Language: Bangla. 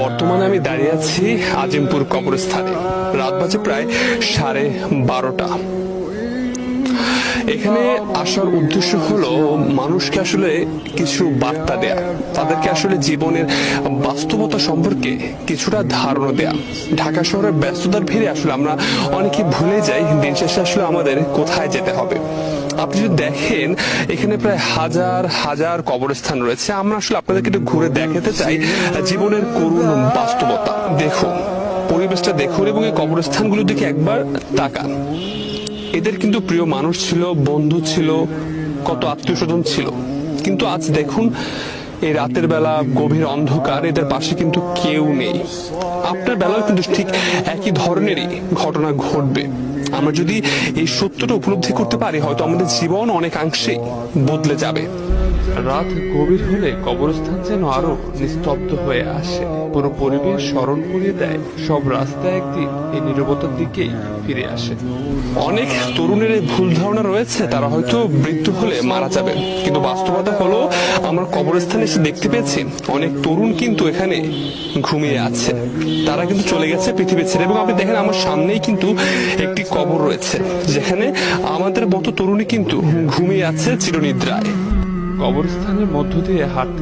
বর্তমানে আমি দাঁড়িয়ে আছি আজিমপুর কবরস্থানে। রাত বাজে প্রায় 12:30। এখানে আসার উদ্দেশ্য হলো মানুষকে আসলে কিছু বার্তা দেয়া, তাদেরকে আসলে জীবনের বাস্তবতা সম্পর্কে কিছুটা ধারণা দেয়া। ঢাকা শহরের ব্যস্ততার ভিড়ে আসলে আমরা অনেকে ভুলে যাই দিন শেষে আসলে আমাদের কোথায় যেতে হবে। আপনি যদি দেখেন এখানে প্রায় হাজার হাজার কবরস্থান রয়েছে। আমরা আসলে আপনাদেরকে একটু ঘুরে দেখাতে চাই জীবনের করুণ বাস্তবতা। দেখুন, পরিবেশটা দেখুন এবং এই কবরস্থানগুলোর দিকে একবার তাকান। এদের কিন্তু প্রিয় মানুষ ছিল, বন্ধু ছিল, কত আত্মীয় স্বজন ছিল, কিন্তু আজ দেখুন এই রাতের বেলা গভীর অন্ধকার, এদের পাশে কিন্তু কেউ নেই। আপনার বেলাও কিন্তু ঠিক একই ধরনেরই ঘটনা ঘটবে। আমরা যদি এই সত্যটা উপলব্ধি করতে পারি, হয়তো আমাদের জীবন অনেকাংশেই বদলে যাবে। রাত গভীর হলে কবরস্থান যেন আরো নিস্তব্ধ হয়ে আসে। পুরো পরিবেশ স্মরণ করিয়ে দেয় সব রাস্তা একদিন এই নীরবতার দিকেই ফিরে আসে। অনেক তরুণের এই ভুল ধারণা রয়েছে তারা হয়তো মৃত্যু হলে মারা যাবে, কিন্তু বাস্তবতা হলো আমরা কবরস্থানে এসে দেখতে পেয়েছি অনেক তরুণ কিন্তু এখানে ঘুমিয়ে আছে। তারা কিন্তু চলে গেছে পৃথিবী ছেড়ে। এবং আপনি দেখেন আমার সামনেই কিন্তু একটি কবর রয়েছে যেখানে আমাদের মতো তরুণী কিন্তু ঘুমিয়ে আছে চিরনিদ্রায়। কবরস্থানের মধ্য দিয়ে হাঁটতে